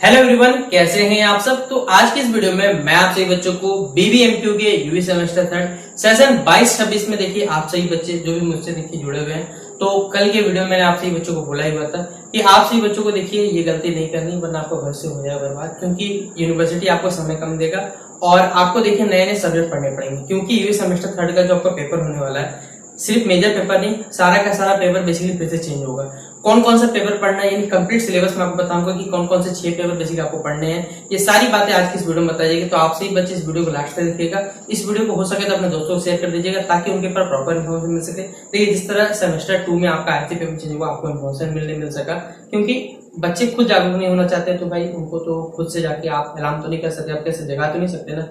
Hello everyone, कैसे हैं आप सब। तो आज की इस वीडियो में मैं आप सभी बच्चों को बीबीएमक्यू के यूवी सेमेस्टर थर्ड सेशन 22-26 में देखिए आप सभी बच्चे जो भी मुझसे देखिए जुड़े हुए हैं, तो कल के वीडियो में मैंने आप सभी बच्चों को बोला ही हुआ था कि आप सभी बच्चों को देखिए ये गलती नहीं करनी, वरना आपको घर से हो जाएगा बर्बाद। क्योंकि यूनिवर्सिटी आपको समय कम देगा और आपको देखिए नए नए सब्जेक्ट पढ़ने पड़ेंगे। क्योंकि यूवी सेमेस्टर थर्ड का जो आपका पेपर होने वाला है, सिर्फ मेजर पेपर नहीं, सारा का सारा पेपर बेसिकली फिर से चेंज होगा। कौन कौन सा पेपर पढ़ना है, यानी कंप्लीट सिलेबस में आपको बताऊंगा कि कौन कौन से 6 पेपर बेसिकली आपको पढ़ने हैं। ये सारी बातें आज की इस वीडियो में बताई जाएगी। तो आप सही बच्चे इस वीडियो को लास्ट तक देखिएगा। इस वीडियो को हो सके तो अपने दोस्तों को शेयर कर दीजिएगा ताकि उनके पास प्रॉपर इन्फॉर्मेशन मिल सके। देखिए जिस तरह सेमेस्टर 2 में आपका आईसी पेपर चेंज हुआ, आपको इन्फॉर्मेशन मिल सका। क्योंकि बच्चे खुद जागरूक नहीं होना चाहते, तो भाई उनको तो खुद से जाके आप ऐलान तो नहीं कर सकते, आप कैसे जगा तो नहीं सकते ना।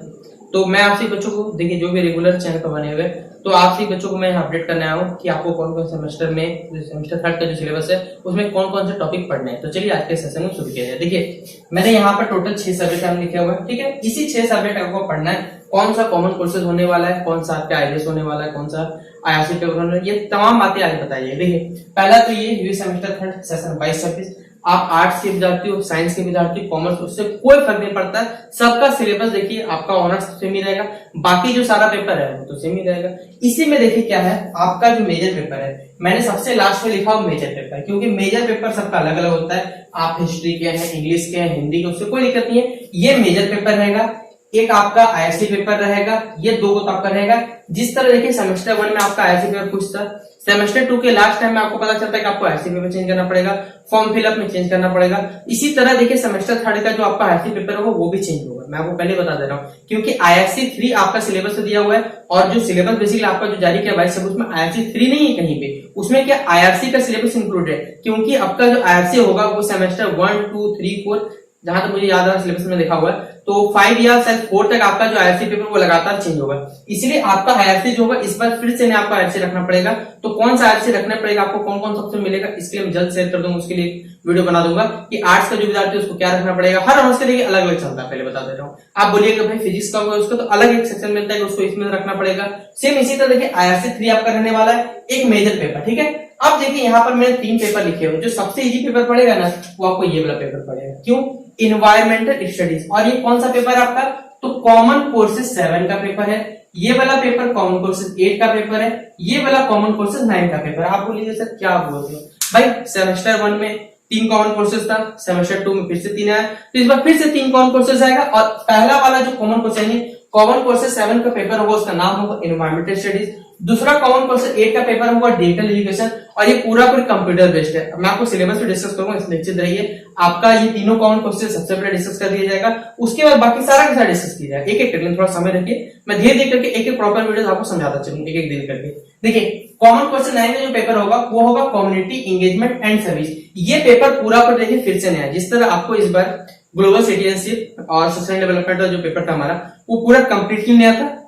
तो मैं आपसे बच्चों को देखिए जो भी रेगुलर चैनल पर बने हुए, तो आपसे बच्चों को मैं अपडेट करने आया हूँ कि आपको कौन कौन सेमेस्टर में सेमेस्टर थर्ड का जो सिलेबस है उसमें कौन कौन से टॉपिक पढ़ने हैं। तो चलिए आज के सेशन में शुरू किया जाए। देखिए मैंने यहाँ पर टोटल 6 सब्जेक्ट हम लिखे हुए हैं, ठीक है। इसी 6 सब्जेक्ट आपको पढ़ना है। कौन सा कॉमन कोर्सेज होने वाला है, कौन सा आपका आईएएस होने वाला है, कौन सा आईआरसी पेपर होने वाला है, ये तमाम बातें आज बताइए। देखिए पहला तो ये यूवी सेमेस्टर थर्ड सेशन 22-26, आप आर्ट्स के विद्यार्थी हो, साइंस के विद्यार्थी, कॉमर्स, उससे कोई फर्क नहीं पड़ता। सबका सिलेबस देखिए आपका ऑनर्स सेम ही रहेगा, बाकी जो सारा पेपर है वो तो सेम ही रहेगा। इसी में देखिए क्या है, आपका जो मेजर पेपर है, मैंने सबसे लास्ट में लिखा हो मेजर पेपर, क्योंकि मेजर पेपर सबका अलग अलग होता है। आप हिस्ट्री के हैं, इंग्लिश के हैं, हिंदी के, उससे कोई दिक्कत नहीं है। ये मेजर पेपर रहेगा, एक आपका आईआरसी पेपर रहेगा, ये 2 तो आपका रहेगा। जिस तरह देखिए सेमेस्टर 1 में आपका आईआरसी पेपर पूछता, सेमेस्टर 2 के लास्ट टाइम में आपको पता चलता है कि आपको आईआरसी पेपर चेंज करना पड़ेगा, फॉर्म फिलअप में चेंज करना पड़ेगा। इसी तरह देखिए सेमेस्टर थर्ड का जो आपका आईआरसी पेपर होगा वो भी चेंज होगा। मैं आपको पहले बता दे रहा हूँ, क्योंकि आईआरसी 3 आपका सिलेबस दिया हुआ है और जो सिलेबस बेसिकली आपका जो जारी किया 22 उसमें आईआरसी 3 नहीं है कहीं पे, उसमें क्या आईआरसी का सिलेबस इंक्लूड है। क्योंकि आपका जो आईआरसी होगा वो सेमेस्टर 1, 2, 3, 4, जहां तक मुझे याद आ रहा है सिलेबस में देखा हुआ है, तो 5 या शायद 4 तक आपका जो आईआरसी पेपर वो लगातार चेंज होगा। इसलिए आपका आईआरसी जो होगा इस बार फिर से आपको आईआरसी रखना पड़ेगा। तो कौन सा आईआरसी रखना पड़ेगा, आपको कौन कौन सबसे मिलेगा, इसके लिए मैं जल्द शेयर कर दूंगा। उसके लिए वीडियो बना दूंगा कि आर्ट्स का जो विद्यार्थी है उसको क्या रखना पड़ेगा। हर ऑनर्स के लिए अलग अलग चलता है, पहले बता दे रहा हूँ। आप बोलिएगा भाई फिजिक्स का होगा उसका तो अलग एक सेक्शन मिलता है, उसको इसमें रखना पड़ेगा। सेम इसी तरह देखिए आईआरसी 3 आपका रहने वाला है, एक मेजर पेपर, ठीक है। अब देखिए यहाँ पर मैंने 3 पेपर लिखे हुए, जो सबसे इजी पेपर पड़ेगा ना वो आपको ये वाला पेपर पड़ेगा। क्यों? Environmental studies. और ये कौन सा पेपर है आपका, तो कॉमन कोर्सेज 7 का पेपर है। ये वाला पेपर कॉमन कोर्सेज 8 का पेपर है, ये वाला कॉमन कोर्सेज 9 का पेपर है। आप बोलिए सर क्या बोलते हो भाई, सेमेस्टर 1 में 3 कॉमन कोर्सेज था, सेमेस्टर 2 में फिर से 3 आया, तो इस बार फिर से 3 कॉमन कोर्सेज आएगा। और पहला वाला जो कॉमन कोर्स है, कॉमन कोर्सेज 7 का पेपर होगा उसका नाम होगा इन्वायरमेंटल स्टडीज। दूसरा कॉमन कोर्सेज 8 का पेपर होगा डिजिटल एजुकेशन, और ये पूरा कंप्यूटर बेस्ड है। मैं आपको सिलेबस भी डिस्कस करूंगा, इसलिए निश्चित रहिए। आपका ये तीनों कॉमन कोर्सेज सबसे पहले डिस्कस कर दिया जाएगा, उसके बाद बाकी सारा के सारा डिस्कस किया जाएगा। एक एक करके थोड़ा समय रखिए, मैं धीरे धीरे करके एक एक प्रॉपर वीडियो आपको समझाता चलूंगा, एक एक दिन करके। देखिए कॉमन क्वेश्चन 9 में जो पेपर होगा वो होगा कम्युनिटी एंगेजमेंट एंड सर्विस। ये पेपर पूरा पर देखिए फिर से नया, जिस तरह आपको इस बार ग्लोबल सिटीजनशिप और सोशल डेवलपमेंट का जो पेपर था हमारा वो पूरा कंप्लीटली नया था।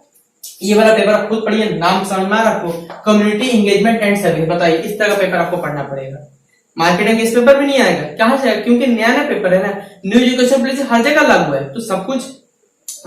ये वाला पेपर आप खुद पढ़िए, नाम समझ में आ रहा आपको, कम्युनिटी एंगेजमेंट एंड सर्विस। बताइए इस तरह का पेपर आपको पढ़ना पड़ेगा। मार्केटिंग इस पेपर भी नहीं आएगा, कहां से आएगा, क्योंकि नया नया पेपर है ना, न्यू एजुकेशन पॉलिसी हर जगह लागू है, तो सब कुछ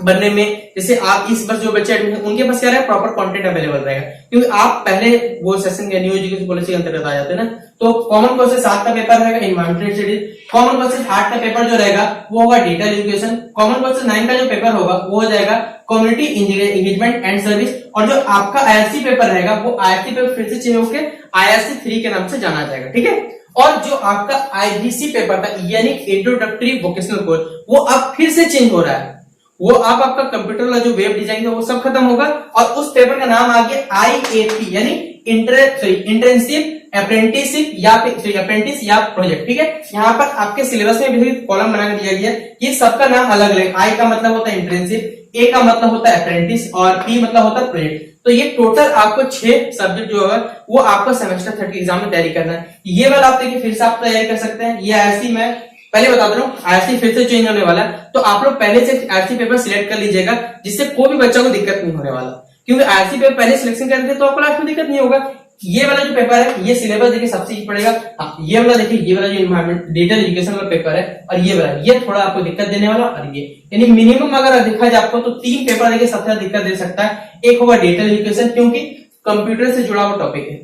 बनने में, जैसे आप इस वर्ष जो बच्चे एडमिशन उनके पास क्या रहेगा, प्रॉपर कंटेंट अवेलेबल रहेगा। क्योंकि आप पहले वो सेशन के न्यू एजुकेशन पॉलिसी के अंतर्गत आ जाते हैं ना। तो कॉमन कोर्सेज 7 का पेपर रहेगा इन्वायरमेंटल स्टडीज, कॉमन कोर्सेज 8 का पेपर जो रहेगा वो होगा डिजिटल एजुकेशन, कॉमन कोर्सेज 9 का जो पेपर होगा वो हो जाएगा कम्युनिटी एंगेजमेंट एंड सर्विस। और जो आपका आईआरसी पेपर रहेगा वो आईआरसी पेपर फिर से चेंज होकर आईआरसी 3 के नाम से जाना जाएगा, ठीक है। और जो आपका आईबीसी पेपर था यानी इंट्रोडक्टरी वोकेशनल कोर्स, वो अब फिर से चेंज हो रहा है। वो अब आपका कंप्यूटर वाला जो वेब डिजाइन है वो सब खत्म होगा, और उस पेपर का नाम आ गया आईएपी यानी इंटर्नशिप, अप्रेंटिसशिप या अप्रेंटिस या प्रोजेक्ट, ठीक है। यहाँ पर आपके सिलेबस में भी कॉलम बना दिया गया है, ये सबका नाम अलग अलग। आई का मतलब होता है इंटर्नशिप, ए का मतलब होता है अप्रेंटिस और पी मतलब होता है प्रोजेक्ट। तो ये टोटल आपको 6 सब्जेक्ट जो है वो आपको सेमेस्टर 3 के एग्जाम में तैयारी करना है। ये वाला आप देखिए फिर से आप तैयारी कर सकते हैं। ये आईआरसी मैं पहले बता दे रहा हूँ, आईआरसी फिर से चेंज होने वाला है, तो आप लोग पहले से आईआरसी पेपर सिलेक्ट कर लीजिएगा, जिससे कोई भी बच्चा को दिक्कत नहीं होने वाला। क्योंकि आईआरसी पेपर पहले सिलेक्शन करते तो आपको लास्ट में दिक्कत नहीं होगा। ये वाला जो पेपर है ये सिलेबस देखिए सबसे ही पड़ेगा। हाँ, ये वाला देखिए, ये वाला जो इन्वायरमेंट डिजिटल एजुकेशन वाला पेपर है, और ये वाला ये थोड़ा आपको दिक्कत देने वाला, और ये यानी मिनिमम अगर देखा जाए आपको तो 3 पेपर देखिए सबसे ज्यादा दिक्कत दे सकता है। एक होगा डिजिटल एजुकेशन, क्योंकि कंप्यूटर से जुड़ा हुआ टॉपिक है।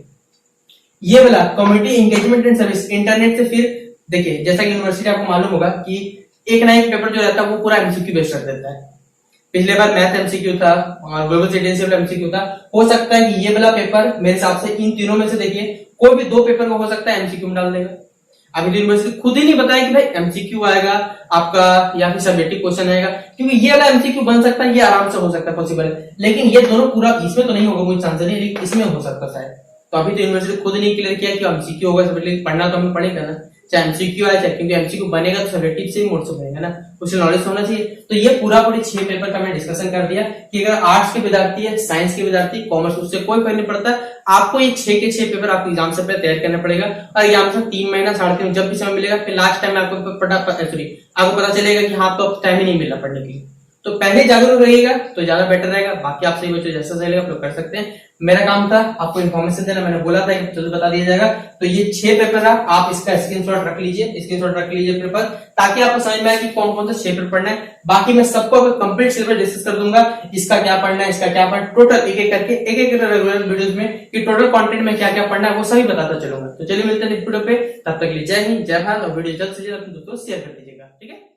ये वाला community engagement and service, internet से फिर देखिए जैसा कि यूनिवर्सिटी आपको मालूम होगा कि एक ना एक पेपर जो रहता है वो पूरा एमसीक्यू बेस्ड कर देता है। पिछले बार मैथ एमसीक्यू था और ग्लोबल सिटीजनशिप एमसीक्यू था। हो सकता है कि ये वाला पेपर मेरे हिसाब से इन तीनों में से देखिए कोई भी दो पेपर को हो सकता है एमसीक्यू में डाल देगा। अभी यूनिवर्सिटी खुद ही नहीं बताया कि भाई एमसीक्यू आएगा आपका या फिर सब्जेक्टिव क्वेश्चन आएगा, क्योंकि ये वाला एमसीक्यू बन सकता है, ये आराम से हो सकता है, पॉसिबल है। लेकिन ये दोनों पूरा इसमें तो नहीं होगा, कोई चांस नहीं, लेकिन इसमें हो सकता है। तो अभी तो यूनिवर्सिटी खुद नहीं क्लियर किया कि एमसीक्यू होगा, पढ़ना तो हमें पड़ेगा ना, चाहे एमसीक्यू आए चाहे, क्योंकि एमसीक्यू बनेगा तो सब्जेक्टिव से मोड से बनेगा ना, उसे नॉलेज होना चाहिए। तो ये पूरा पूरे 6 पेपर का मैंने डिस्कशन कर दिया कि अगर आर्ट्स के विद्यार्थी है, साइंस के विद्यार्थी, कॉमर्स, उससे कोई फर्क नहीं पड़ता, आपको ये 6 के 6 पेपर आपको एग्जाम से पहले तैयार करना पड़ेगा। और एग्जाम से 3 महीना 3.5 जब भी समय मिलेगा, फिर लास्ट टाइम आपको पता चलेगा कि हाँ तो टाइम ही नहीं मिला पढ़ने के लिए। तो पहले जागरूक रहिएगा तो ज्यादा बेटर रहेगा। बाकी आप सही बच्चों जैसा सही लगा आप लोग कर सकते हैं। मेरा काम था आपको इन्फॉर्मेशन देना, मैंने बोला था कि जल्द बता दिया जाएगा। तो ये 6 पेपर है, आप इसका स्क्रीनशॉट रख लीजिए पेपर, ताकि आपको समझ में आए कि कौन कौन सा 6 पेपर पढ़ना है। बाकी मैं सबको कंप्लीट सिलेबस डिस्कस कर दूंगा, इसका क्या पढ़ना है, इसका क्या पढ़ना, टोटल एक एक करके एक रेगुलर वीडियोस में कि टोटल कंटेंट में क्या क्या पढ़ना है वो सभी बताता चलूंगा। तो चलिए मिलते हैं नेक्स्ट वीडियो पे, तब तक के लिए जय हिंद, जय भारत, और वीडियो जल्द से जल्द अपने दोस्तों को शेयर कर दीजिएगा, ठीक है।